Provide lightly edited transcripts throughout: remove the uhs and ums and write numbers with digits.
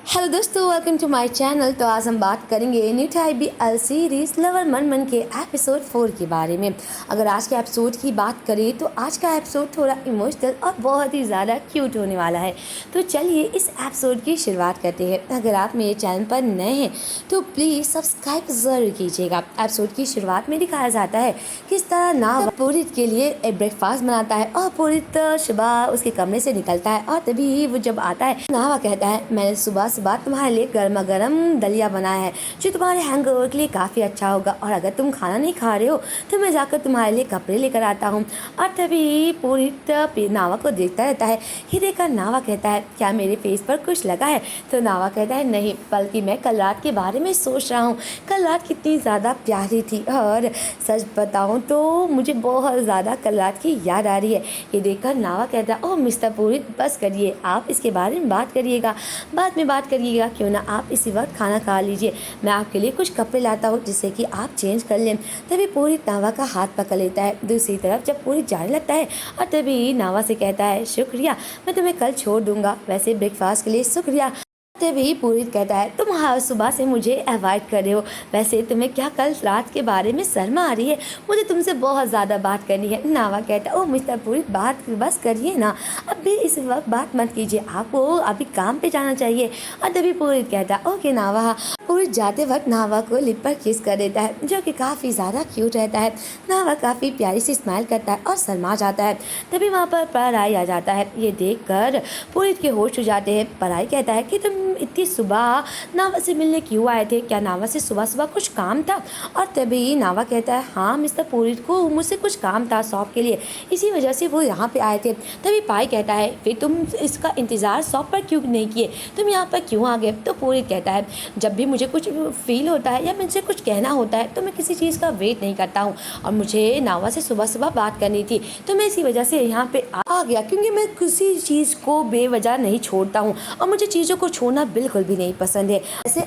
Hello दोस्तों, welcome to my channel. तो आज हम बात करेंगे न्यू IBL सीरीज़ लवर मन मन के एपिसोड 4 के बारे में। अगर आज के एपिसोड की बात करें तो आज का एपिसोड थोड़ा इमोशनल और बहुत ही ज़्यादा क्यूट होने वाला है। तो चलिए इस एपिसोड की शुरुआत करते हैं। अगर आप मेरे चैनल पर नए हैं तो प्लीज़ सब्सक्राइब ज़रूर कीजिएगा। एपिसोड की शुरुआत में दिखाया जाता है किस तरह नाव पूरित के लिए ब्रेकफास्ट बनाता है और पूरित सुबह उसके कमरे से निकलता है। और तभी वो जब आता है, नावा कहता है मैंने सुबह बात तुम्हारे लिए गर्मा गर्म दलिया बनाया है जो तुम्हारे हैंगओवर के लिए काफ़ी अच्छा होगा, और अगर तुम खाना नहीं खा रहे हो तो मैं जाकर तुम्हारे लिए कपड़े लेकर आता हूँ। और तभी पूरित नावा को देखता रहता है। ये देखकर नावा कहता है क्या मेरे फेस पर कुछ लगा है? तो नावा कहता है नहीं, बल्कि मैं कल रात के बारे में सोच रहा हूँ। कल रात कितनी ज़्यादा प्यारी थी, और सच बताऊँ तो मुझे बहुत ज़्यादा कल रात की याद आ रही है। ये देखकर नावा कहता है ओह मिस्टर पूरित, बस करिए, आप इसके बारे में बात करिएगा, बाद में बात करिएगा, क्यों ना आप इसी वक्त खाना खा लीजिए। मैं आपके लिए कुछ कपड़े लाता हूँ जिससे कि आप चेंज कर लें। तभी पूरित नावा का हाथ पकड़ लेता है। दूसरी तरफ जब पूरित जाने लगता है और तभी नावा से कहता है शुक्रिया, मैं तुम्हें कल छोड़ दूंगा, वैसे ब्रेकफास्ट के लिए शुक्रिया। तभी पूरित कहता है तुम हर सुबह से मुझे अवॉइड कर रहे हो, वैसे तुम्हें क्या कल रात के बारे में शर्मा आ रही है? मुझे तुमसे बहुत ज़्यादा बात करनी है। नावा कहता है ओह मिस्टर पूरित, बात बस करिए ना, अभी इस वक्त बात मत कीजिए, आपको अभी काम पे जाना चाहिए। और तभी पूरित कहता है ओके नावा। पूरित जाते वक्त नावा को लिप पर किस कर देता है जो कि काफ़ी ज़्यादा क्यूट रहता है। नावा काफ़ी प्यारी सी स्माइल करता है और शर्मा जाता है। तभी वहाँ पर पराई आ जाता है। ये देखकर पूरित के होश हो जाते हैं। पराई कहता है कि तुम इतनी सुबह नावा से मिलने क्यों आए थे? क्या नावा से सुबह सुबह कुछ काम था? और तभी नावा कहता है हाँ मिस्टर पूरित को मुझसे कुछ काम था शॉप के लिए, इसी वजह से वो यहाँ पे आए थे। तभी पाई कहता है फिर तुम इसका इंतज़ार शॉप पर क्यों नहीं किए, तुम यहाँ पर क्यों आ गए? तो पूरित कहता है जब भी मुझे कुछ फील होता है या मुझे कुछ कहना होता है तो मैं किसी चीज़ का वेट नहीं करता हूँ, और मुझे नावा से सुबह सुबह बात करनी थी तो मैं इसी वजह से यहाँ पे आ गया, क्योंकि मैं किसी चीज़ को बेवजह नहीं छोड़ता हूँ और मुझे चीज़ों को छोड़ना बिल्कुल भी नहीं पसंद है।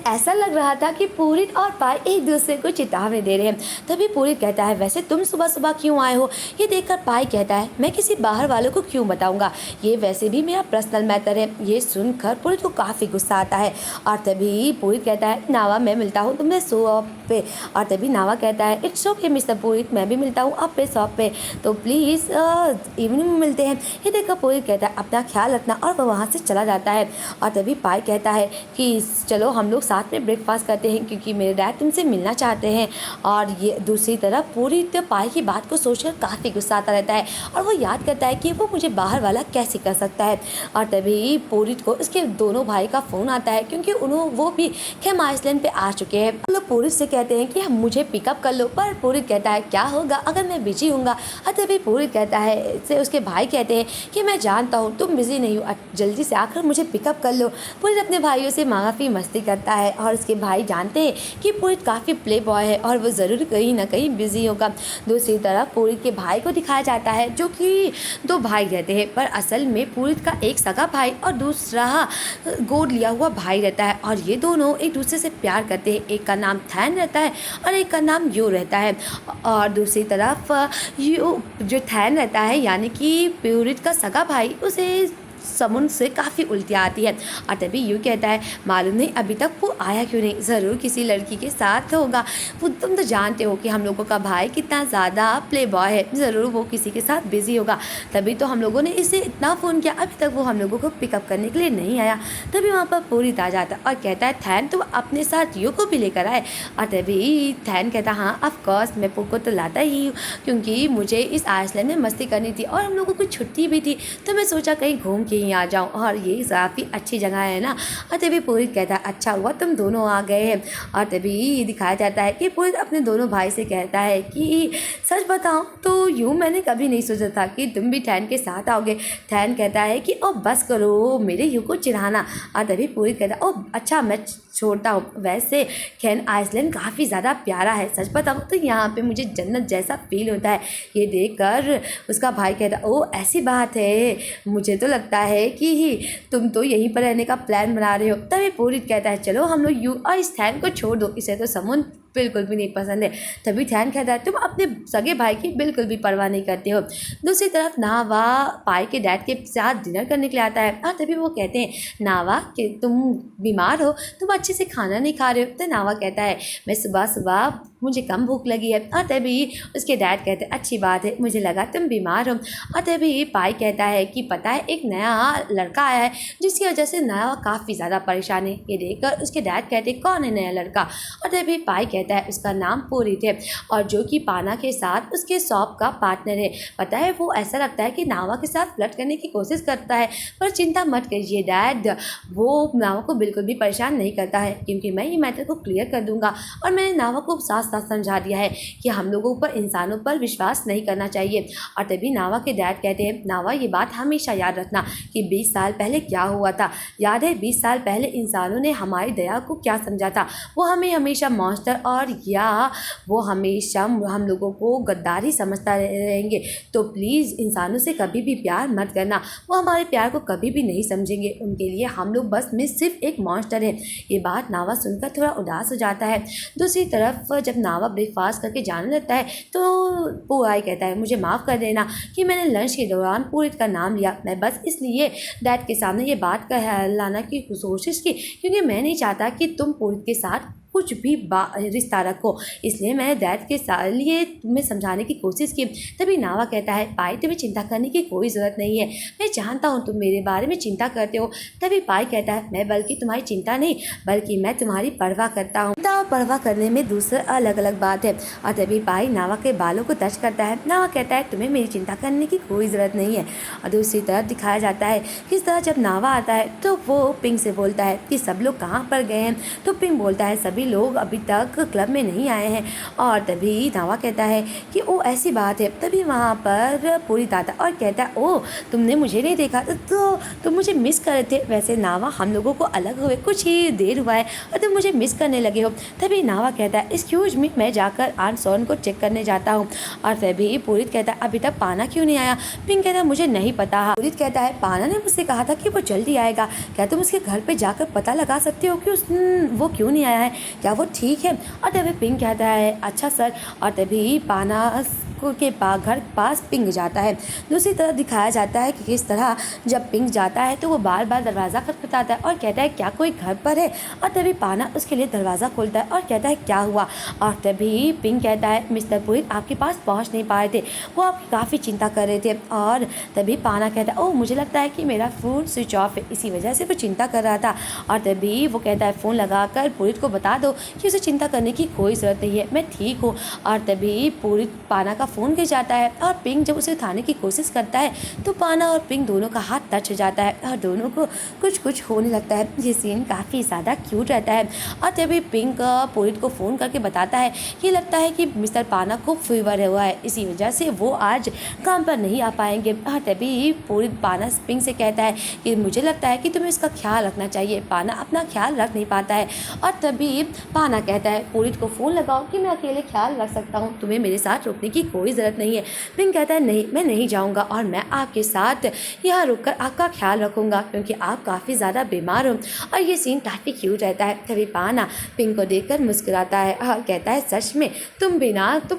ऐसा लग रहा था कि पूरित और पाई एक दूसरे को चेतावनी दे रहे हैं। तभी पूरित कहता है वैसे तुम सुबह सुबह क्यों आए हो? ये देखकर पाई कहता है मैं किसी बाहर वालों को क्यों बताऊंगा, ये वैसे भी मेरा पर्सनल मैटर है। ये सुनकर पूरित को काफ़ी गुस्सा आता है। और तभी पूरित कहता है नावा मैं मिलता हूँ तुम्हें शॉप पे। और तभी नावा कहता है इट्स ओके मिस्टर पूरित, मैं भी मिलता हूँ आपके शॉप पे, तो प्लीज़ इवनिंग में मिलते हैं। ये देखकर पूरित कहता है अपना ख्याल रखना, और वह वहाँ से चला जाता है। और तभी पाई कहता है कि चलो हम लोग साथ में ब्रेकफास्ट करते हैं क्योंकि मेरे डैड तुमसे मिलना चाहते हैं। और ये दूसरी तरफ पूरित पाई की बात को सोचकर काफ़ी गुस्सा आता रहता है, और वो याद करता है कि वो मुझे बाहर वाला कैसे कर सकता है। और तभी पूरित को उसके दोनों भाई का फ़ोन आता है क्योंकि वो भी खेम आइसलैंड पे आ चुके हैं। वो लोग पूरित से कहते हैं कि हम मुझे पिकअप कर लो, पर पूरित कहता है क्या होगा अगर मैं बिजी हूँगा। और तभी पूरित कहता है से उसके भाई कहते हैं कि मैं जानता हूँ तुम बिजी नहीं हो, जल्दी से आकर मुझे पिकअप कर लो। पूरित अपने भाइयों से काफ़ी मस्ती करता है, और उसके भाई जानते हैं कि पूरित काफ़ी प्ले बॉय है और वो ज़रूर कहीं ना कहीं बिजी होगा। दूसरी तरफ पूरित के भाई को दिखाया जाता है जो कि दो भाई रहते हैं, पर असल में पूरित का एक सगा भाई और दूसरा गोद लिया हुआ भाई रहता है, और ये दोनों एक दूसरे से प्यार करते हैं। एक का नाम थैन रहता है और एक का नाम यो रहता है। और दूसरी तरफ यो जो थैन रहता है यानी कि पूरित का सगा भाई, उसे समुद्र से काफ़ी उल्टियाँ आती है। और तभी यूँ कहता है मालूम नहीं अभी तक वो आया क्यों नहीं, ज़रूर किसी लड़की के साथ होगा। वो तुम तो जानते हो कि हम लोगों का भाई कितना ज़्यादा प्ले बॉय है, ज़रूर वो किसी के साथ बिजी होगा, तभी तो हम लोगों ने इसे इतना फ़ोन किया, अभी तक वो हम लोगों को पिकअप करने के लिए नहीं आया। तभी वहाँ पर पूरित आ जाता और कहता है थैन तुम अपने साथ यू को भी लेकर आए। और तभी थैन कहता हाँ ऑफकोर्स मैं पू को तो लाता ही हूँ, क्योंकि मुझे इस आइसलैंड में मस्ती करनी थी और हम लोगों को छुट्टी भी थी, तो मैं सोचा कहीं घूम के ही आ जाऊं, और ये काफ़ी अच्छी जगह है ना। और तभी पूरित कहता है अच्छा हुआ तुम दोनों आ गए हैं। और तभी दिखाया जाता है कि पूरित अपने दोनों भाई से कहता है कि सच बताऊं तो यूँ मैंने कभी नहीं सोचा था कि तुम भी थैन के साथ आओगे। थैन कहता है कि ओ बस करो मेरे यू को चिढ़ाना। और तभी पूरित कहता है ओ अच्छा मैं छोड़ता हूँ, वैसे खेन आइसलैंड काफ़ी ज़्यादा प्यारा है, सच बताऊँ तो यहाँ पे मुझे जन्नत जैसा फील होता है। ये देखकर उसका भाई कहता ओ ऐसी बात है, मुझे तो लगता है कि तुम तो यहीं पर रहने का प्लान बना रहे हो। तभी पूरित कहता है चलो हम लोग यू और इस थैन को छोड़ दो, इसे तो समुद्र बिल्कुल भी नहीं पसंद है। तभी थैन कहता है तुम अपने सगे भाई की बिल्कुल भी परवाह नहीं करते हो। दूसरी तरफ नावा पाई के डैड के साथ डिनर करने के लिए आता है और तभी वो कहते हैं नावा कि तुम बीमार हो, तुम अच्छे से खाना नहीं खा रहे हो। तो नावा कहता है मैं सुबह सुबह मुझे कम भूख लगी है। और तभी उसके डैड कहते हैं अच्छी बात है, मुझे लगा तुम बीमार हो। और तभी पाई कहता है कि पता है एक नया लड़का आया है जिसकी वजह से नावा काफ़ी ज़्यादा परेशान है। ये देखकर उसके डैड कहते हैं कौन है नया लड़का। और तभी पाई कहता है उसका नाम पूरित है और जो कि पाना के साथ उसके शॉप का पार्टनर है। पता है वो ऐसा लगता है कि नावा के साथ फ्लर्ट करने की कोशिश करता है, पर चिंता मत कीजिए डैड, वो नावा को बिल्कुल भी परेशान नहीं करता है क्योंकि मैं ये मैटर को क्लियर कर दूंगा। और मैंने नावा को साथ साथ समझा दिया है कि हम लोगों पर इंसानों पर विश्वास नहीं करना चाहिए। और तभी नावा के डैड कहते हैं नावा ये बात हमेशा याद रखना कि 20 साल पहले क्या हुआ था। याद है 20 साल पहले इंसानों ने हमारी दया को क्या समझा था, वो हमें हमेशा मॉन्स्टर और या वो हमेशा हम लोगों को गद्दारी समझता रहेंगे। तो प्लीज़ इंसानों से कभी भी प्यार मत करना, वो हमारे प्यार को कभी भी नहीं समझेंगे, उनके लिए हम लोग बस में सिर्फ एक मॉन्स्टर है। ये बात नावा सुनकर थोड़ा उदास हो जाता है। दूसरी तरफ जब नावा ब्रेकफास्ट करके जाने लगता है तो पुआई कहता है मुझे माफ़ कर देना कि मैंने लंच के दौरान पूरित का नाम लिया, मैं बस इसलिए डैड के सामने ये बात कहलाना की कोशिश की क्योंकि मैं नहीं चाहता कि तुम पूरित के साथ कुछ भी रिश्ता रखो, इसलिए मैंने डैड के लिए तुम्हें समझाने की कोशिश की। तभी नावा कहता है पाई तुम्हें चिंता करने की कोई ज़रूरत नहीं है, मैं जानता हूँ तुम मेरे बारे में चिंता करते हो। तभी पाई कहता है मैं बल्कि तुम्हारी चिंता नहीं बल्कि मैं तुम्हारी परवाह करता हूँ। चिंता और परवाह करने में दूसरा अलग अलग बात है। और तभी पाई नावा के बालों को टच करता है। नावा कहता है तुम्हें मेरी चिंता करने की कोई ज़रूरत नहीं है। और दूसरी तरफ दिखाया जाता है किस तरह जब नावा आता है तो वो पिंक से बोलता है कि सब लोग कहाँ पर गए हैं। तो पिंक बोलता है सभी लोग अभी तक क्लब में नहीं आए हैं। और तभी नावा कहता है कि ओ ऐसी बात है। तभी वहाँ पर पूरित आता और कहता है ओ तुमने मुझे नहीं देखा तो तुम मुझे मिस कर रहे थे। वैसे नावा हम लोगों को अलग हुए कुछ ही देर हुआ है और तुम मुझे मिस करने लगे हो। तभी नावा कहता है एक्सक्यूज मी, मैं जाकर आंट सोन को चेक करने जाता हूँ। और तभी पूरित कहता है अभी तक पाना क्यों नहीं आया। पिंक कहता है मुझे नहीं पता। पूरित कहता है पाना ने मुझसे कहा था कि वो जल्दी आएगा, क्या तुम उसके घर पे जाकर पता लगा सकते हो कि वो क्यों नहीं आया है, क्या वो ठीक है। और तभी पिंक कहता है अच्छा सर। और तभी पाना के घर पास पिंक जाता है। दूसरी तरफ दिखाया जाता है कि किस तरह जब पिंक जाता है तो वो बार बार दरवाज़ा खटखटाता है और कहता है क्या कोई घर पर है। और तभी पाना उसके लिए दरवाज़ा खोलता है और कहता है क्या हुआ। और तभी पिंक कहता है मिस्टर पुरित आपके पास पहुंच नहीं पा रहे थे, वो आपकी काफ़ी चिंता कर रहे थे। और तभी पाना कहता है ओह मुझे लगता है कि मेरा फ़ोन स्विच ऑफ है, इसी वजह से वो चिंता कर रहा था। और तभी वो कहता है फ़ोन लगाकर पुरित को बता दो कि उसे चिंता करने की कोई ज़रूरत नहीं है, मैं ठीक हूँ। और तभी पुरित पाना का फ़ोन गिर जाता है और पिंक जब उसे उठाने की कोशिश करता है तो पाना और पिंक दोनों का हाथ टच हो जाता है और दोनों को कुछ कुछ होने लगता है। ये सीन काफ़ी ज़्यादा क्यूट रहता है। और तभी पिंक पुरित को फ़ोन करके बताता है कि लगता है कि मिस्टर पाना को फीवर हुआ है, इसी वजह से वो आज काम पर नहीं आ पाएंगे। और तभी पुरित पाना पिंक से कहता है कि मुझे लगता है कि तुम्हें इसका ख्याल रखना चाहिए, पाना अपना ख्याल रख नहीं पाता है। और तभी पाना कहता है पुरित को फ़ोन लगाओ कि मैं अकेले ख्याल रख सकता हूँ, तुम्हें मेरे साथ रुकने की कोई ज़रूरत नहीं है। पिंक कहता है नहीं मैं नहीं जाऊँगा और मैं आपके साथ यहाँ रुककर आपका ख्याल रखूँगा क्योंकि आप काफ़ी ज़्यादा बीमार हो। और ये सीन काफ़ी क्यूट रहता है। तभी पाना पिंक को देखकर मुस्कुराता है और कहता है सच में तुम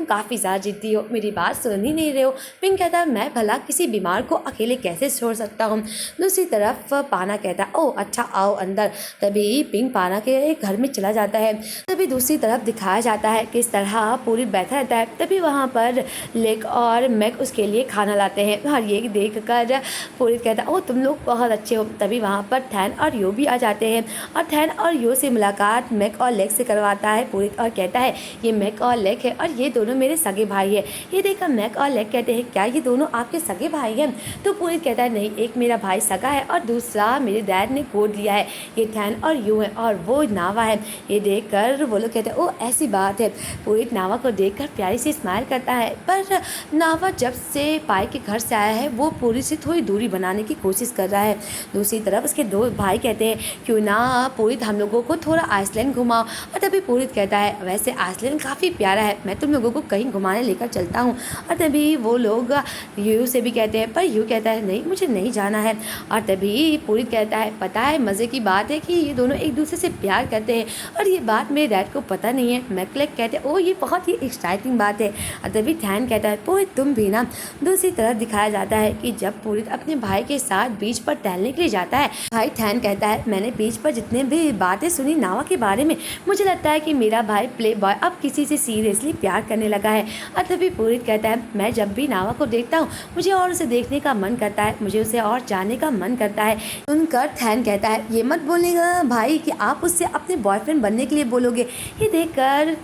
काफ़ी ज़्यादा जिद्दी हो, मेरी बात सुन ही नहीं रहे हो। पिंक कहता है मैं भला किसी बीमार को अकेले कैसे छोड़ सकता हूँ। दूसरी तरफ पाना कहता है ओह अच्छा आओ अंदर। तभी पिंक पाना के घर में चला जाता है। तभी दूसरी तरफ दिखाया जाता है किस तरह पूरी बैठा रहता है। तभी वहाँ पर लेक और मैक उसके लिए खाना लाते हैं और ये देख कर पूरी कहता है ओह तुम लोग बहुत अच्छे हो। तभी वहाँ पर थैन और यो भी आ जाते हैं और थैन और यो से मुलाकात मैक और लेक से करवाता है पूरी और कहता है ये मैक और लेक है और ये दोनों मेरे सगे भाई है। ये देखकर मैक और लेक कहते हैं क्या ये दोनों आपके सगे भाई हैं। तो पूरी कहता है नहीं, एक मेरा भाई सगा है और दूसरा मेरे डैड ने गोद लिया है, ये थैन और यो है और वो नावा है। ये देख कर वो लोग कहते हैं ओह ऐसी बात है। पूरी नावा को देख कर प्यारी सी स्माइल करता है, पर नावा जब से पाई के घर से आया है वो पूरी से थोड़ी दूरी बनाने की कोशिश कर रहा है। दूसरी तरफ उसके दो भाई कहते हैं क्यों ना पूरी हम लोगों को थोड़ा आइसलैंड घुमाओ। और तभी पूरित कहता है वैसे आइसलैंड काफ़ी प्यारा है, मैं तुम लोगों को कहीं घुमाने लेकर चलता हूँ। और तभी वो लोग यू से भी कहते हैं, पर यू कहता है नहीं मुझे नहीं जाना है। और तभी पूरित कहता है पता है मज़े की बात है कि ये दोनों एक दूसरे से प्यार करते हैं और ये बात मेरे डैड को पता नहीं है। मैकलेक कहते हैं ओ ये बहुत ही एक्साइटिंग बात है। और तभी थैन कहता है पूरित तुम भी ना। दूसरी तरफ दिखाया जाता है कि जब पूरित अपने भाई के साथ बीच पर टहलने के लिए जाता है, भाई थैन कहता है मैंने बीच पर जितने भी बातें सुनी नावा के बारे में, मुझे लगता है कि मेरा भाई प्ले बॉय अब किसी से सीरियसली प्यार करने लगा है। और तभी पूरित कहता है मैं जब भी नावा को देखता हूँ मुझे और उसे देखने का मन करता है, मुझे उसे और जानने का मन करता है। सुनकर थैन कहता है ये मत बोलेगा भाई कि आप उससे अपने बॉयफ्रेंड बनने के लिए बोलोगे। ये देखकर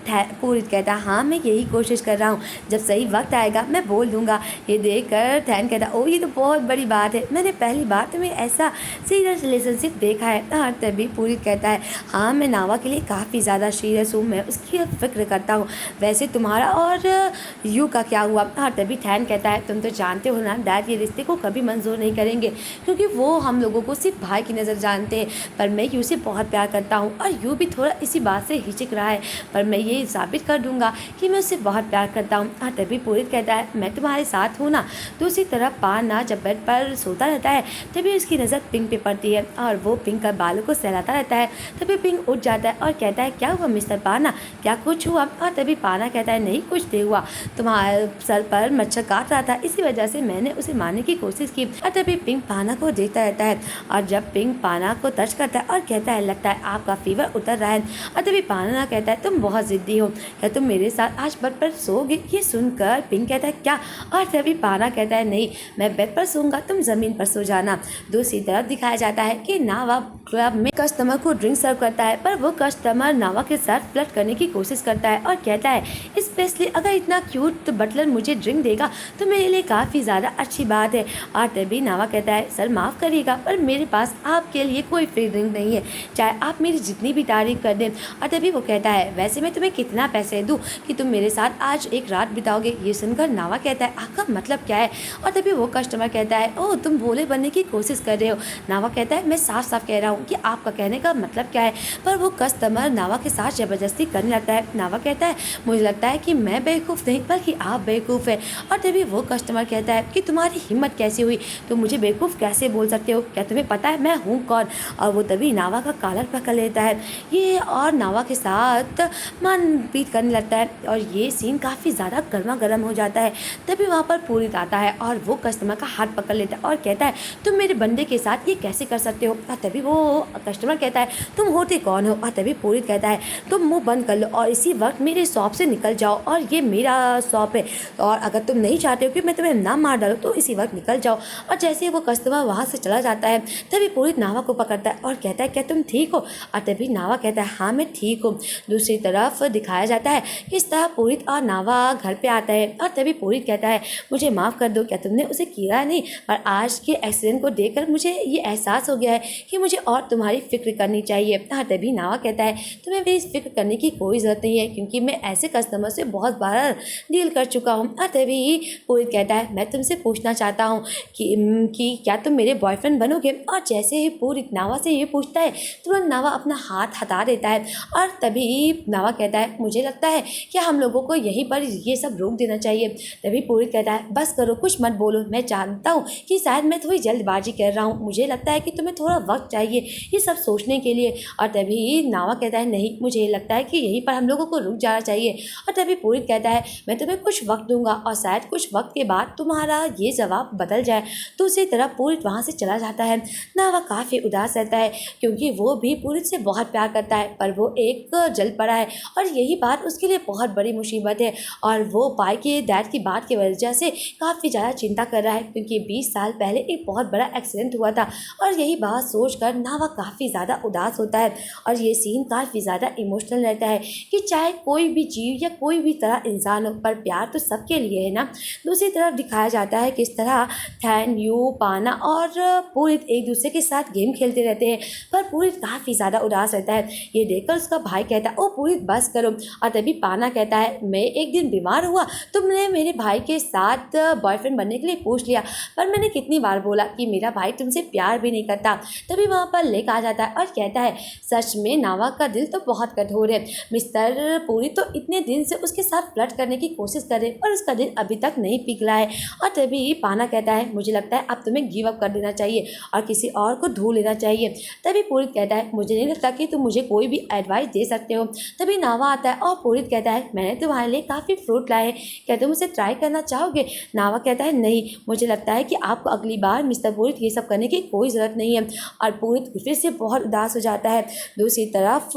पूरित कहता है हाँ मैं यही कोशिश कर रहा हूँ, जब सही वक्त आएगा मैं बोल दूंगा। ये देखकर थैन कहता है ओ ये तो बहुत बड़ी बात है, मैंने पहली बार तुम्हें ऐसा सीरियस रिलेशनशिप देखा है। और तभी पूरित कहता है हाँ मैं नावा के लिए काफ़ी ज़्यादा सीरियस हूँ, मैं उसकी फिक्र करता हूँ। वैसे तुम्हारा और यू का क्या हुआ? और तभी थैन कहता है तुम तो जानते हो ना डैड ये रिश्ते को कभी मंजूर नहीं करेंगे, क्योंकि वो हम लोगों को सिर्फ भाई की नज़र जानते हैं। पर मैं यू से बहुत प्यार करता हूँ और यू भी थोड़ा इसी बात से हिचक रहा है, पर मैं ये साबित कर दूंगा कि मैं उससे बहुत प्यार करता हूँ। और तभी पूरित कहता है मैं तुम्हारे साथ हूँ ना। दूसरी तरफ पाना जब बेड पर सोता रहता है तभी उसकी नज़र पिंक पे पड़ती है और वो पिंक का बालों को सहलाता रहता है। तभी पिंक उठ जाता है और कहता है क्या हुआ मिस्टर पाना, क्या कुछ हुआ? और तभी पाना कहता है नहीं कुछ नहीं हुआ, तुम्हारे सर पर मच्छर काट रहा था इसी वजह से मैंने उसे मारने की कोशिश की। और तभी पिंक पाना को देखता रहता है और जब पिंक पाना को टच करता है और कहता है लगता है आपका फीवर उतर रहा है। और तभी पाना कहता है तुम बहुत जिद्दी हो, क्या तुम मेरे साथ आज बेड पर सोओगे? ये सुनकर पिंक कहता है क्या? और तभी पाना कहता है नहीं मैं बेड पर सोऊंगा, तुम ज़मीन पर सो जाना। दूसरी तरफ दिखाया जाता है कि नावा क्लब में कस्टमर को ड्रिंक सर्व करता है, पर वो कस्टमर नावा के साथ फ्लर्ट करने की कोशिश करता है और कहता है स्पेशली अगर इतना क्यूट बटलर मुझे ड्रिंक देगा तो मेरे लिए काफ़ी ज़्यादा अच्छी बात है। और तभी नावा कहता है सर माफ़ करिएगा पर मेरे पास आपके लिए कोई फ्री ड्रिंक नहीं है, चाहे आप मेरी जितनी भी तारीफ कर दें। और तभी वो कहता है वैसे मैं तुम्हें कितना पैसे दूँ कि तुम मेरे साथ आज एक रात बिताओगे? ये सुनकर नावा कहता है आपका मतलब क्या है? और तभी वो कस्टमर कहता है ओह तुम भोले बनने की कोशिश कर रहे हो। नावा कहता है मैं साफ साफ कह रहा हूँ कि आपका कहने का मतलब क्या है। पर वो कस्टमर नावा के साथ ज़बरदस्ती करने लगता है। नावा कहता है मुझे लगता है कि मैं बेवकूफ़ नहीं बल्कि आप बेवकूफ़ है। और तभी वो कस्टमर कहता है कि तुम्हारी हिम्मत कैसे हुई, तुम मुझे बेवकूफ़ कैसे बोल सकते हो, क्या तुम्हें पता है मैं हूँ कौन? और वो तभी नावा का कॉलर पकड़ लेता है ये और नावा के साथ मारपीट करने लगता है और ये सीन काफ़ी ज़्यादा गर्मा गर्म हो जाता है। तभी वहाँ पर पूरित आता है और वो कस्टमर का हाथ पकड़ लेता है और कहता है तुम मेरे बंदे के साथ ये कैसे कर सकते हो? और तभी वो कस्टमर कहता है तुम होते कौन हो? और तभी पूरित कहता है तुम मुंह बंद कर लो और इसी वक्त मेरे शॉप से निकल जाओ और ये मेरा शॉप है और अगर तुम नहीं चाहते हो कि मैं तुम्हें ना मार डालूँ तो इसी वक्त निकल जाओ। और जैसे ही वो कस्टमर वहाँ से चला जाता है तभी पूरित नावा को पकड़ता है और कहता है क्या तुम ठीक हो? और तभी नावा कहता है हाँ मैं ठीक हूँ। दूसरी तरफ दिखाया जाता है किस तरह पूरित और नावा घर पे आता है और तभी पूरित कहता है मुझे माफ़ कर दो, क्या तुमने उसे किया नहीं, पर आज के एक्सीडेंट को देखकर मुझे ये एहसास हो गया है कि मुझे और तुम्हारी फिक्र करनी चाहिए। हाँ तभी नावा कहता है तुम्हें मेरी फिक्र करने की कोई ज़रूरत नहीं है क्योंकि मैं ऐसे कस्टमर से बहुत बार डील कर चुका हूँ। और तभी पूरित कहता है मैं तुमसे पूछना चाहता हूँ कि क्या तुम मेरे बॉयफ्रेंड बनोगे? और जैसे ही पूरित नावा से ये पूछता है तुरंत नावा अपना हाथ हटा देता है और तभी नावा कहता है मुझे लगता है कि हम लोगों को यहीं पर ये सब रोक देना चाहिए। तभी पूरित कहता है बस करो कुछ मत बोलो, मैं जानता हूँ कि शायद मैं थोड़ी जल्दबाजी कर रहा हूँ, मुझे लगता है कि तुम्हें थोड़ा वक्त चाहिए ये सब सोचने के लिए। और तभी नावा कहता है नहीं मुझे लगता है कि यहीं पर हम लोगों को रुक जाना चाहिए। और तभी पूरित कहता है मैं तुम्हें कुछ वक्त दूंगा और शायद कुछ वक्त के बाद तुम्हारा ये जवाब बदल जाए। दूसरी तरफ पूरित वहाँ से चला जाता है। नावा काफ़ी उदास रहता है क्योंकि वो भी पूरित से बहुत प्यार करता है पर वो एक जल पड़ा है और यही बात उसके लिए बहुत बड़ी मुसीबत है। और वो पाई के डैड की बात की वजह से काफ़ी ज़्यादा चिंता कर रहा है क्योंकि 20 साल पहले एक बहुत बड़ा एक्सीडेंट हुआ था और यही बात सोचकर नावा काफ़ी ज़्यादा उदास होता है। और ये सीन काफ़ी ज़्यादा इमोशनल रहता है कि चाहे कोई भी जीव या कोई भी तरह इंसान हो पर प्यार तो सबके लिए है ना। दूसरी तरफ दिखाया जाता है किस तरह थैन यू पाना और पूरित एक दूसरे के साथ गेम खेलते रहते हैं पर पूरित काफ़ी ज़्यादा उदास रहता है। ये देखकर उसका भाई कहता है ओ पूरित बस करो। और तभी पाना कहता है मैं एक दिन बीमार हुआ, तुमने मेरे भाई के साथ बॉयफ्रेंड बनने के लिए पूछ लिया पर मैंने कितनी बार बोला कि मेरा भाई तुमसे प्यार भी नहीं करता। तभी वहाँ पर लेक आ जाता है और कहता है सच में नावा का दिल तो तो बहुत कठोर है। मिस्टर पूरी तो इतने दिन से उसके साथ फ्लर्ट करने की कोशिश कर रहे और उसका दिल अभी तक नहीं पिघला है। और तभी पाना कहता है मुझे लगता है अब तुम्हें गिव अप कर देना चाहिए और किसी और को ढूंढ लेना चाहिए। तभी पूरित कहता है मुझे नहीं लगता कि तुम मुझे कोई भी एडवाइस दे सकते हो। तभी नावा आता है और पूरित कहता है मैंने तुम्हारे लिए काफ़ी फ्रूट लाए हैं, क्या तुम उसे ट्राई करना चाहोगे? नावा कहता है नहीं, मुझे लगता है कि आपको अगली बार मिस्टर पूरित ये सब करने की कोई ज़रूरत नहीं है। और पूरित फिर से बहुत उदास हो जाता है। दूसरी तरफ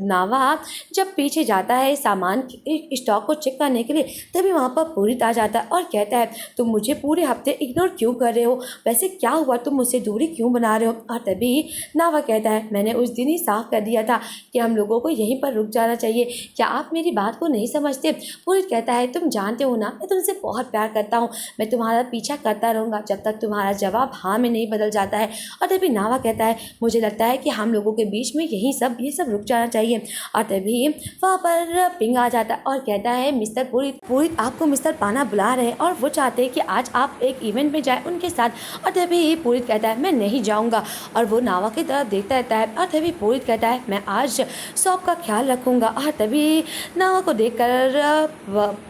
नावा जब पीछे जाता है सामान स्टॉक को चेक करने के लिए, तभी वहाँ पर पूरित आ जाता है और कहता है तुम मुझे पूरे हफ्ते इग्नोर क्यों कर रहे हो? वैसे क्या हुआ, तुम मुझसे दूरी क्यों बना रहे हो? और तभी नावा कहता है मैंने उस दिन ही साफ कर दिया था कि हम लोगों को यहीं पर रुक जाना चाहिए, क्या आप मेरी बात को नहीं समझते? पूरित कहता है तुम जानते हो ना मैं तुमसे बहुत प्यार करता हूँ, मैं तुम्हारा पीछा करता रहूँगा जब तक तुम्हारा जवाब हाँ में नहीं बदल जाता है। और तभी नावा कहता है मुझे लगता है कि हम लोगों के बीच में ये सब रुक जाना चाहिए। और तभी वहाँ पर पिंग आ जाता है और कहता है मिस्टर पूरित आपको मिस्टर पाना बुला रहे हैं और वो चाहते हैं कि आज आप एक इवेंट में जाए उनके साथ। और तभी पूरित कहता है मैं नहीं जाऊँगा और वो नावा की तरफ देखता रहता है। और तभी पूरित कहता है मैं आज शॉप का ख्याल रखूँगा। और तभी नावा को देखकर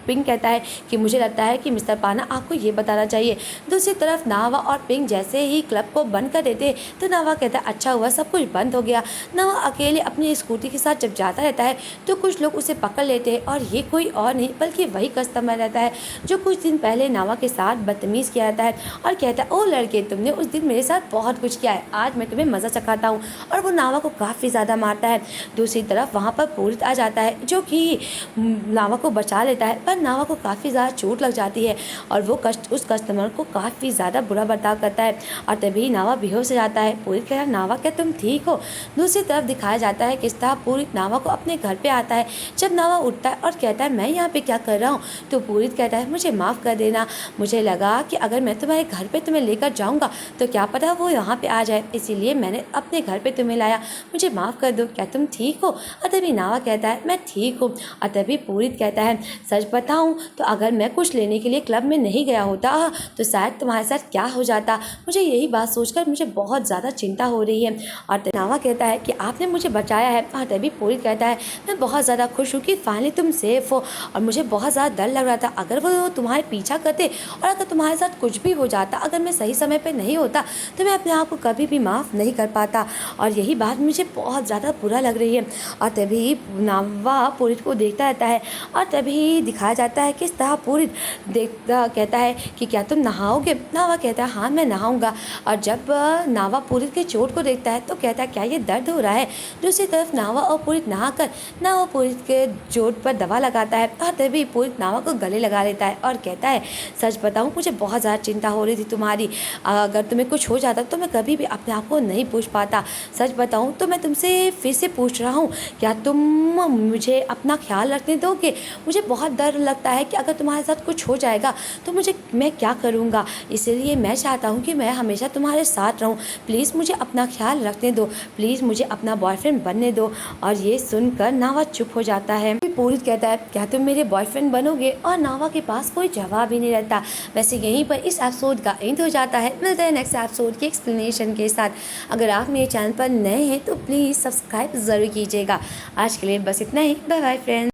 पिंग कहता है कि मुझे लगता है कि मिस्टर पाना आपको ये बताना चाहिए। दूसरी तरफ नावा और पिंग जैसे ही क्लब को बंद कर देते तो नावा कहता है अच्छा हुआ सब कुछ बंद हो गया। नावा अकेले अपनी स्कूटी के साथ जब जाता रहता है तो कुछ लोग उसे पकड़ लेते हैं और ये कोई और नहीं बल्कि वही कस्टमर रहता है जो कुछ दिन पहले नावा के साथ बदतमीज़ किया जाता है। और कहता है ओ लड़के तुमने उस दिन मेरे साथ बहुत कुछ किया है, आज मैं तुम्हें मज़ा चखाता हूँ। और वो नावा को काफ़ी ज़्यादा मारता है। दूसरी तरफ वहाँ पर पूरित आ जाता है जो कि नावा को बचा लेता है, पर नावा को काफ़ी ज़्यादा चोट लग जाती है और वो उस कस्टमर को काफ़ी ज़्यादा बुरा बर्ताव करता है। और तभी नावा बेहोश हो जाता है। पूरित कहता है नावा क्या तुम ठीक हो? दूसरी तरफ दिखाया जाता है किस तरह पूरित नावा को अपने घर पे आता है। जब नावा उठता है और कहता है मैं यहाँ पे क्या कर रहा हूँ, तो पूरित कहता है मुझे माफ़ कर देना, मुझे लगा कि अगर मैं तुम्हारे घर पे तुम्हें लेकर जाऊँगा तो क्या पता वो यहाँ पे आ जाए, इसीलिए मैंने अपने घर पे तुम्हें लाया, मुझे माफ़ कर दो, क्या तुम ठीक हो? और तभी नावा कहता है मैं ठीक हूँ। और तभी पूरित कहता है सच बताऊँ तो अगर मैं कुछ लेने के लिए क्लब में नहीं गया होता तो शायद तुम्हारे साथ क्या हो जाता, मुझे यही बात सोचकर मुझे बहुत ज़्यादा चिंता हो रही है। और नावा कहता है कि आपने मुझे बचाया है। और तभी पूरित कहता है मैं बहुत ज़्यादा खुश हूँ कि फाइनली तुम सेफ हो, और मुझे बहुत ज़्यादा डर लग रहा था अगर वो तुम्हारे पीछा करते और अगर तुम्हारे साथ कुछ भी हो जाता, अगर मैं सही समय पर नहीं होता तो मैं अपने आप को कभी भी माफ़ नहीं कर पाता, और यही बात मुझे बहुत ज़्यादा बुरा लग रही है। और तभी नावा पूरित को देखता रहता है और तभी दिखाया जाता है किस तरह पूरित देखता कहता है कि क्या तुम नहाओगे? नावा कहता है हाँ मैं नहाऊंगा। और जब नावा पूरित के चोट को देखता है तो कहता है क्या ये दर्द हो रहा है? दूसरी तरफ नावा और पूरित नहाकर नावा पूरित के चोट पर दवा लगाता है और तभी पूरित नावा को गले लगा लेता है और कहता है सच बताऊँ मुझे बहुत ज़्यादा चिंता हो रही थी तुम्हारी, अगर तुम्हें कुछ हो जाता तो मैं कभी भी अपने आप को नहीं पूछ पाता। सच बताऊँ तो मैं तुमसे फिर से पूछ रहा हूँ क्या तुम मुझे अपना ख्याल रखने दोगे? मुझे बहुत डर लगता है कि अगर तुम्हारे साथ कुछ हो जाएगा तो मैं क्या करूँगा, इसलिए मैं चाहता हूँ कि मैं हमेशा तुम्हारे साथ रहूँ, प्लीज़ मुझे अपना ख्याल रखने दो, प्लीज़ मुझे अपना बॉयफ्रेंड बनने दो। और ये सुनकर नावा चुप हो जाता है। पूरित कहता है क्या तुम मेरे बॉयफ्रेंड बनोगे? और नावा के पास कोई जवाब ही नहीं रहता। वैसे यहीं पर इस एपिसोड का एंड हो जाता है। मिलते हैं नेक्स्ट एपिसोड के एक्सप्लेनेशन के साथ। अगर आप मेरे चैनल पर नए हैं तो प्लीज़ सब्सक्राइब ज़रूर कीजिएगा। आज के लिए बस इतना ही, बाय बाय फ्रेंड्स।